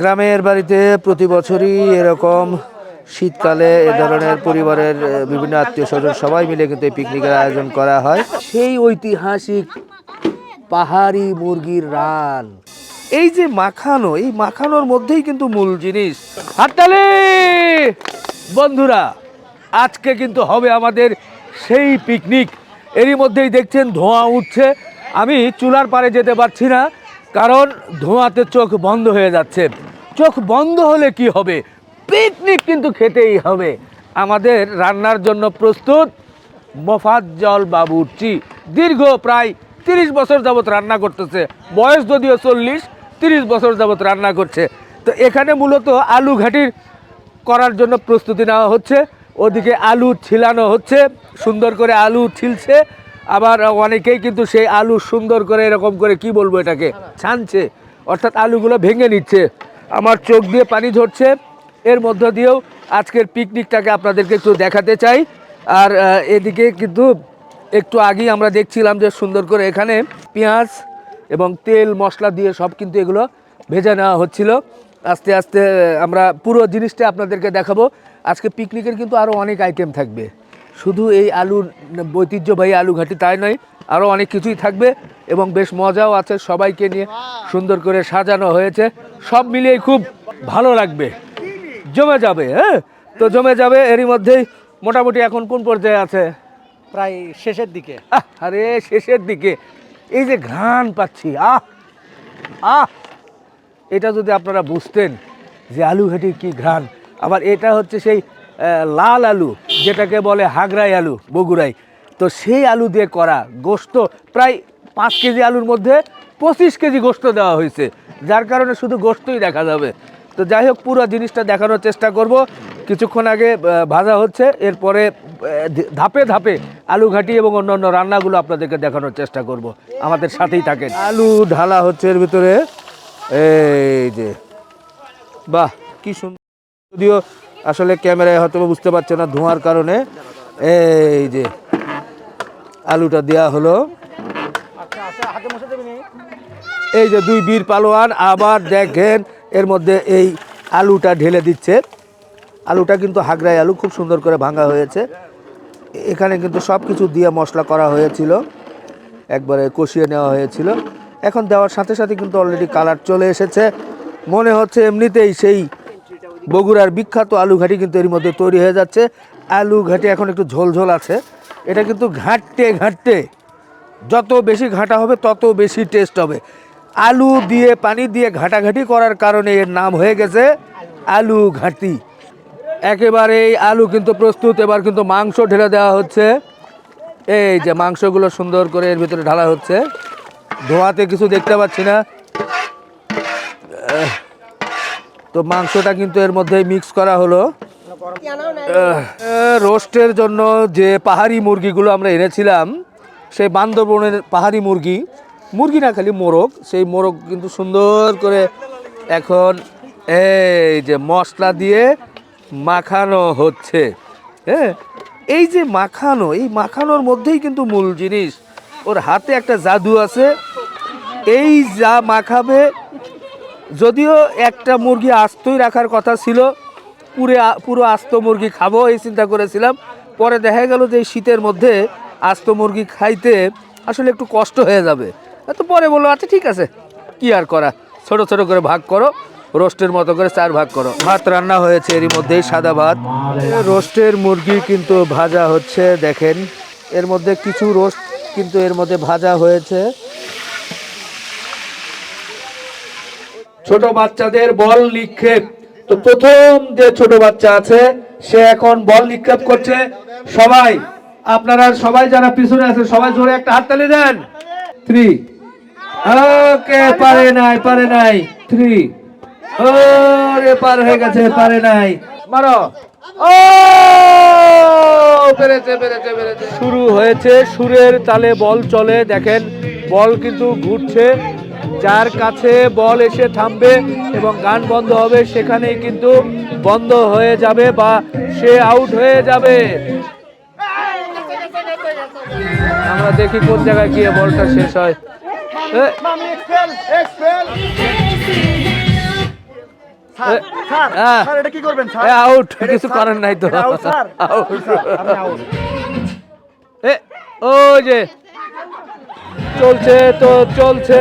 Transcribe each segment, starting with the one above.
গ্রামের বাড়িতে প্রতি বছরই এরকম শীতকালে এ ধরনের পরিবারের বিভিন্ন আত্মীয় স্বজন সবাই মিলে কিন্তু এই পিকনিকের আয়োজন করা হয়। সেই ঐতিহাসিক পাহাড়ি মুরগির রান, এই যে মাখানো, এই মাখানোর মধ্যেই কিন্তু মূল জিনিস। হাততালি বন্ধুরা, আজকে কিন্তু হবে আমাদের সেই পিকনিক। এরই মধ্যেই দেখছেন ধোঁয়া উঠছে। আমি চুলার পাড়ে যেতে পারছি না, কারণ ধোঁয়াতে চোখ বন্ধ হয়ে যাচ্ছে। চোখ বন্ধ হলে কি হবে, পিকনিক কিন্তু খেতেই হবে। আমাদের রান্নার জন্য প্রস্তুত মোফাজ্জল বাবুর্চি। দীর্ঘ প্রায় 30 বছর যাবত রান্না করতেছে, বয়স যদিও 40, 30 বছর যাবত রান্না করছে। তো এখানে মূলত আলু ঘাটির করার জন্য প্রস্তুতি নেওয়া হচ্ছে। ওদিকে আলু ছিলানো হচ্ছে, সুন্দর করে আলু ছিলছে। আবার অনেকেই কিন্তু সেই আলু সুন্দর করে এরকম করে, কি বলবো এটাকে, ছানছে, অর্থাৎ আলুগুলো ভেঙে নিচ্ছে। আমার চোখ দিয়ে পানি ঝরছে। এর মধ্য দিয়েও আজকের পিকনিকটাকে আপনাদেরকে একটু দেখাতে চাই। আর এদিকে কিন্তু একটু আগেই আমরা দেখছিলাম যে সুন্দর করে এখানে পেঁয়াজ এবং তেল মশলা দিয়ে সব কিন্তু এগুলো ভেজে নেওয়া হচ্ছিল। আস্তে আস্তে আমরা পুরো জিনিসটা আপনাদেরকে দেখাবো। আজকে পিকনিকের কিন্তু আরও অনেক আইটেম থাকবে, শুধু এই আলুর ঐতিহ্যবাহী আলু ঘাটি তাই নয়, আরও অনেক কিছুই থাকবে এবং বেশ মজাও আছে। সবাইকে নিয়ে সুন্দর করে সাজানো হয়েছে, সব মিলিয়ে খুব ভালো লাগবে, জমে যাবে। হ্যাঁ, তো জমে যাবে। এরই মধ্যেই মোটামুটি এখন কোন পর্যায়ে আছে? প্রায় শেষের দিকে। আরে শেষের দিকে। এই যে ঘ্রাণ পাচ্ছি, আহ এটা যদি আপনারা বুঝতেন যে আলু ঘাটির কি ঘ্রাণ। আবার এটা হচ্ছে সেই লাল আলু, যেটাকে বলে হাগরাই আলু বগুড়াই। তো সেই আলু দিয়ে করা গোশত, প্রায় 5 কেজি আলুর মধ্যে 25 কেজি গোশত দেওয়া হয়েছে, যার কারণে শুধু গোশতই দেখা যাবে। তো যাই হোক, পুরো জিনিসটা দেখানোর চেষ্টা করব। কিছুক্ষণ আগে ভাজা হচ্ছে, এরপরে ধাপে ধাপে আলু ঘাটি এবং অন্যান্য রান্নাগুলো আপনাদেরকে দেখানোর চেষ্টা করব। আমাদের সাথেই থাকেন। আলু ঢালা হচ্ছে এর ভিতরে, এই যে, বাহ কি সুন্দর। যদিও আসলে ক্যামেরায় হয়তো বুঝতে পারছে না ধোঁয়ার কারণে। এই যে আলুটা দেওয়া হলো, এই যে 2 বীর পালোয়ান আবার দেখেন এর মধ্যে এই আলুটা ঢেলে দিচ্ছে। আলুটা কিন্তু হাগরাই আলু, খুব সুন্দর করে ভাঙা হয়েছে। এখানে কিন্তু সব কিছু দিয়ে মশলা করা হয়েছিল, একবারে কষিয়ে নেওয়া হয়েছিল। এখন দেওয়ার সাথে সাথে কিন্তু অলরেডি কালার চলে এসেছে। মনে হচ্ছে এমনিতেই সেই বগুড়ার বিখ্যাত আলু ঘাটি কিন্তু এর মধ্যে তৈরি হয়ে যাচ্ছে। আলু ঘাটি এখন একটু ঝোলঝোল আছে। এটা কিন্তু ঘাঁটতে ঘাঁটতে যত বেশি ঘাঁটা হবে তত বেশি টেস্ট হবে। আলু দিয়ে পানি দিয়ে ঘাটাঘাটি করার কারণে এর নাম হয়ে গেছে আলু ঘাটি। একেবারেই আলু কিন্তু প্রস্তুত। এবার কিন্তু মাংস ঢেলে দেওয়া হচ্ছে। এই যে মাংসগুলো সুন্দর করে এর ভিতরে ঢালা হচ্ছে। ধোঁয়াতে কিছু দেখতে পাচ্ছি না, তো মাংসটা কিন্তু এর মধ্যে মিক্স করা হলো। রোস্টের জন্য যে পাহাড়ি মুরগিগুলো আমরা এনেছিলাম, সেই বান্দরবনের পাহাড়ি মুরগি, মুরগি না খালি মোরগ, সেই মোরগ কিন্তু সুন্দর করে এখন এই যে মশলা দিয়ে মাখানো হচ্ছে। হ্যাঁ, এই যে মাখানো, এই মাখানোর মধ্যেই কিন্তু মূল জিনিস। ওর হাতে একটা জাদু আছে। এই যা মাখাবে, যদিও একটা মুরগি আস্তই রাখার কথা ছিল, পুরো আস্ত মুরগি খাবো এই চিন্তা করেছিলাম। পরে দেখা গেল যে এই শীতের মধ্যে আস্ত মুরগি খাইতে আসলে একটু কষ্ট হয়ে যাবে। তো পরে বললো আচ্ছা ঠিক আছে, কি আর করা, ছোট ছোট করে ভাগ করো, রোস্টের মতো করে 4 ভাগ করো। ভাত রান্না হয়েছে এরই মধ্যেই, সাদা ভাত। রোস্টের মুরগি কিন্তু ভাজা হচ্ছে, দেখেন এর মধ্যে কিছু রোস্ট কিন্তু এর মধ্যে ভাজা হয়েছে। ছোট বাচ্চাদের বল নিক্ষেপ। তো প্রথম যে ছোট বাচ্চা আছে সে এখন বল নিক্ষেপ করছে। সবাই, আপনারা সবাই যারা পিছনে আছেন সবাই জোরে একটা হাততালি দেন। 3, ওকে, পারে নাই 3, ওরে পার হয়ে গেছে, পারে নাই, মারো। ও পেরেছে। শুরু হয়েছে, সুরের তালে বল চলে। দেখেন বল কিন্তু ঘুরছে, যার কাছে বল এসে থামবে এবং গান বন্ধ হবে সেখানেই কিন্তু বন্ধ হয়ে যাবে বা সে আউট হয়ে যাবে। আমরা দেখি কোন জায়গায় গিয়ে বলটা শেষ হয়। স্যার স্যার হ্যাঁ। স্যার এটা কি করবেন স্যার? আউট, কিছু করার নাই তো। Out sir. Out. আপনি আউট। এ ওই যে চলছে তো চলছে।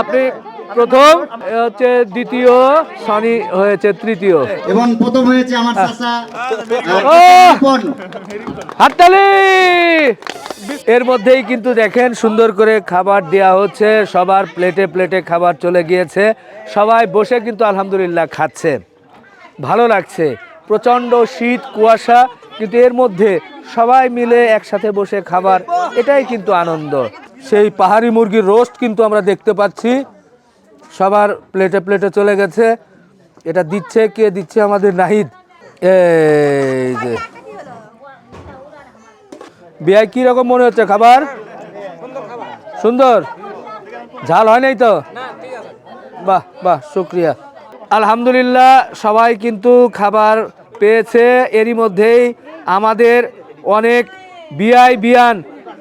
আপনি প্রথম, এ হচ্ছে দ্বিতীয়, সনি হয়েছে তৃতীয়। এবং প্রথম হয়েছে আমার চাচা ও! রিপন। হাততালি। এর মধ্যেই কিন্তু দেখেন সুন্দর করে খাবার দেওয়া হচ্ছে, সবার প্লেটে প্লেটে খাবার চলে গিয়েছে, সবাই বসে কিন্তু আলহামদুলিল্লাহ খাচ্ছে, ভালো লাগছে। প্রচণ্ড শীত কুয়াশা, কিন্তু এর মধ্যে সবাই মিলে একসাথে বসে খাবার, এটাই কিন্তু আনন্দ। সেই পাহাড়ি মুরগির রোস্ট কিন্তু আমরা দেখতে পাচ্ছি, সবার প্লেটে প্লেটে চলে গেছে। এটা দিচ্ছে, কে দিচ্ছে? আমাদের নাহিদ। এই যে বিয়াই, কি রকম মনে হচ্ছে খাবার? সুন্দর, ঝাল হয় নাই তো? বাহ বাহ, শুক্রিয়া। আলহামদুলিল্লাহ, সবাই কিন্তু খাবার পেয়েছে। এরই মধ্যেই আমাদের অনেক বিয়ান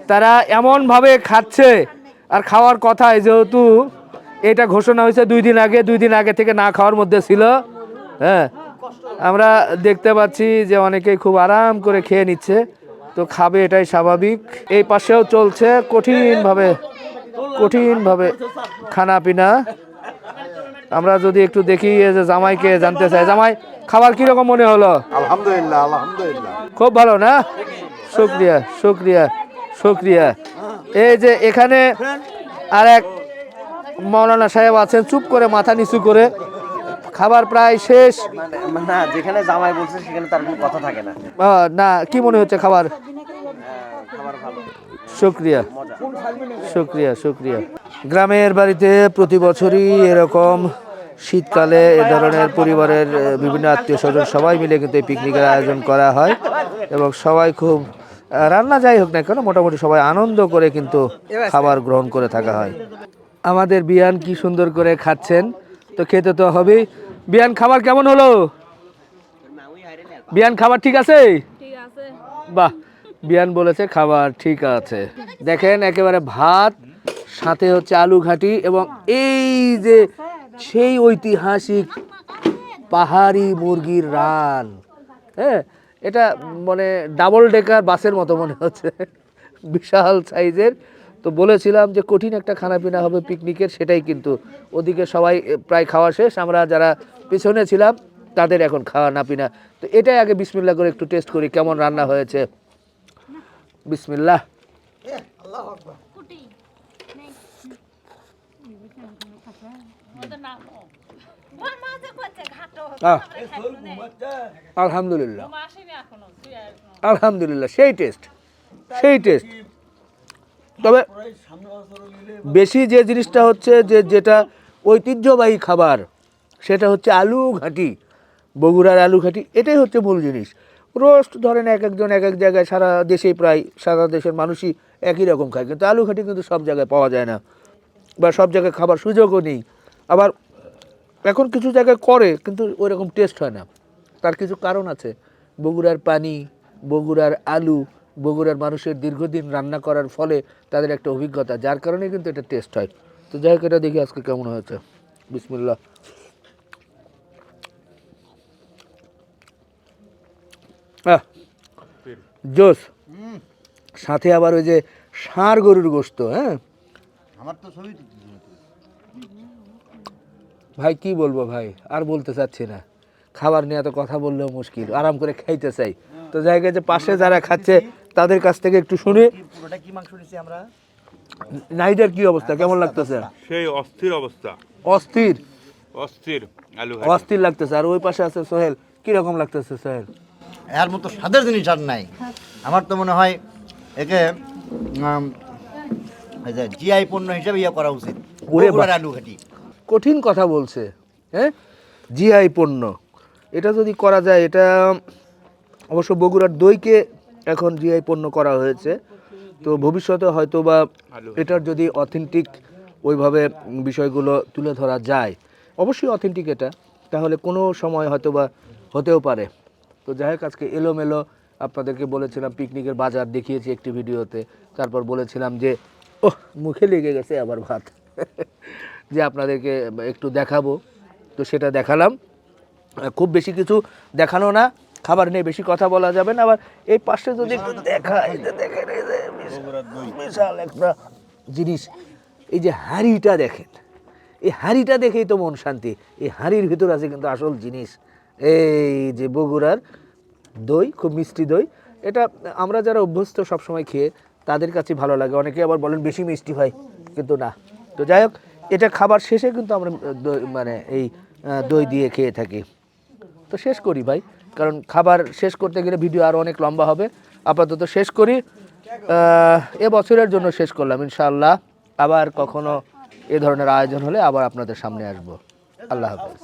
তারা এমনভাবে খাচ্ছে, আর খাওয়ার কথায় যেহেতু এটা ঘোষণা হয়েছে 2 দিন আগে থেকে না খাওয়ার মধ্যে ছিল। হ্যাঁ, আমরা দেখতে পাচ্ছি যে অনেকেই খুব আরাম করে খেয়ে নিচ্ছে, তো খাবে, এটাই স্বাভাবিক। এই পাশেও চলছে কঠিনভাবে খানা পিনা। আমরা যদি একটু দেখি, এই যে জামাইকে জানতে চাই, জামাই খাবার কিরকম মনে হলো? আলহামদুলিল্লাহ আলহামদুলিল্লাহ। খুব ভালো না? শুক্রিয়া শুক্রিয়া শুক্রিয়া। এই যে এখানে আর এক মৌলানা সাহেব আছেন, চুপ করে মাথা নিচু করে। খাবার প্রায় শেষ। না, যেখানে জামাই বলছে সেখানে তার কোনো কথা থাকে না। না, কি মনে হচ্ছে খাবার? খাবার ভালো। শুক্রিয়া শুক্রিয়া শুক্রিয়া। গ্রামের বাড়িতে প্রতি বছরই এরকম শীতকালে এ ধরনের পরিবারের বিভিন্ন আত্মীয় স্বজন সবাই মিলে কিন্তু এই পিকনিকের আয়োজন করা হয়, এবং সবাই খুব রান্না যাই হোক না কেন, মোটামুটি সবাই আনন্দ করে কিন্তু খাবার গ্রহণ করে থাকা হয়। আমাদের বিয়ান কি সুন্দর করে খাচ্ছেন, তো খেতে তো হবেই। বিয়ান, খাবার কেমন হলো? বিয়ান, খাবার ঠিক আছে? বাহ, বিয়ান বলেছে খাবার ঠিক আছে। দেখেন, একেবারে ভাত, সাথে হচ্ছে আলু ঘাটি, এবং এই যে সেই ঐতিহাসিক পাহাড়ি মুরগির রান। হ্যাঁ, এটা মানে ডাবল ডেকার বাসের মতো মনে হচ্ছে, বিশাল সাইজের। তো বলেছিলাম যে কঠিন একটা খানাপিনা হবে পিকনিকের, সেটাই কিন্তু ওদিকে সবাই প্রায় খাওয়া শেষ, আমরা যারা পিছনে ছিলাম তাদের এখন খাওয়া না পিনা। তো এটাই আগে বিসমিল্লাহ করে একটু টেস্ট করি কেমন রান্না হয়েছে। বিসমিল্লাহ। আলহামদুলিল্লাহ আলহামদুলিল্লাহ, সেই টেস্ট। তবে বেশি যে জিনিসটা হচ্ছে, যেটা ঐতিহ্যবাহী খাবার, সেটা হচ্ছে আলু ঘাটি, বগুড়ার আলু ঘাটি, এটাই হচ্ছে মূল জিনিস। রোস্ট ধরেন এক একজন এক এক জায়গায়, সারা দেশেই প্রায় সারা দেশের মানুষই একই রকম খায়, কিন্তু আলু ঘাটি কিন্তু সব জায়গায় পাওয়া যায় না, বা সব জায়গায় খাবার সুযোগও নেই। আবার এখন কিছু জায়গায় করে, কিন্তু ওই রকম টেস্ট হয় না। তার কিছু কারণ আছে, বগুড়ার পানি, বগুড়ার আলু, বগুড়ার মানুষের দীর্ঘদিন রান্না করার ফলে তাদের একটা অভিজ্ঞতা, যার কারণে কিন্তু এটা টেস্ট হয়। তো যাই হোক, এটা দেখি আজকে কেমন হয়েছে। বিসমিল্লাহ। জোস, সাথে আবার ওই যে ষাঁড় গরুর গোশত। হ্যাঁ, আমার তো ছবি ভাই কি বলবো ভাই, আর বলতে চাচ্ছি না। খাবার নিয়ে এত কথা বললেও মুশকিল, আরাম করে খাইতে চাই। তো জায়গায় যে পাশে যারা খাচ্ছে তাদের কাছ থেকে একটু শুনি। পুরোটা কি মাংস নিছি আমরা? নাইদের কি অবস্থা, কেমন লাগতেছে? সেই অস্থির অবস্থা, অস্থির অস্থির আলু অস্থির লাগতেছে। আর ওই পাশে আছে সোহেল, কি রকম লাগতেছে সোহেল? এর মতো স্বাদের জিনিস আর নাই। আমার তো মনে হয় একে জিআই পণ্য হিসেবে ইয়ে করা উচিত। ওরে বগুড়ার বাহ। আলু ঘাটি। কঠিন কথা বলছে। হ্যাঁ, জিআই পণ্য, এটা যদি করা যায়, এটা অবশ্য বগুড়ার দইকে এখন জিআই পণ্য করা হয়েছে। তো ভবিষ্যতে হয়তো বা এটার যদি অথেন্টিক ওইভাবে বিষয়গুলো তুলে ধরা যায়, অবশ্যই অথেন্টিক এটা, তাহলে কোনো সময় হয়তো বা হতেও পারে। তো যাই হোক, আজকে এলোমেলো আপনাদেরকে বলেছিলাম পিকনিকের বাজার দেখিয়েছি একটি ভিডিওতে, তারপর বলেছিলাম যে ওহ মুখে লেগে গেছে আবার ভাত। যে আপনাদেরকে একটু দেখাবো, তো সেটা দেখালাম। খুব বেশি কিছু দেখানো না, খাবার নিয়ে বেশি কথা বলা যাবে না। আবার এই পাশে যদি একটু দেখা, এই যে দেখেন, এই যে বিশাল একটা জিনিস, এই যে হাঁড়িটা দেখেন, এই হাঁড়িটা দেখেই তো মন শান্তি। এই হাঁড়ির ভিতর আছে কিন্তু আসল জিনিস, এই যে বগুড়ার দই, খুব মিষ্টি দই। এটা আমরা যারা অভ্যস্ত সবসময় খেয়ে তাদের কাছে ভালো লাগে। অনেকে আবার বলেন বেশি মিষ্টি হয়, কিন্তু না। তো যাই হোক, এটা খাবার শেষে কিন্তু আমরা দই মানে এই দই দিয়ে খেয়ে থাকি। তো শেষ করি ভাই, কারণ খাবার শেষ করতে গেলে ভিডিও আরও অনেক লম্বা হবে। আপাতত শেষ করি, এ বছরের জন্য শেষ করলাম। ইনশাআল্লাহ আবার কখনো এ ধরনের আয়োজন হলে আবার আপনাদের সামনে আসবো। আল্লাহ হাফেজ।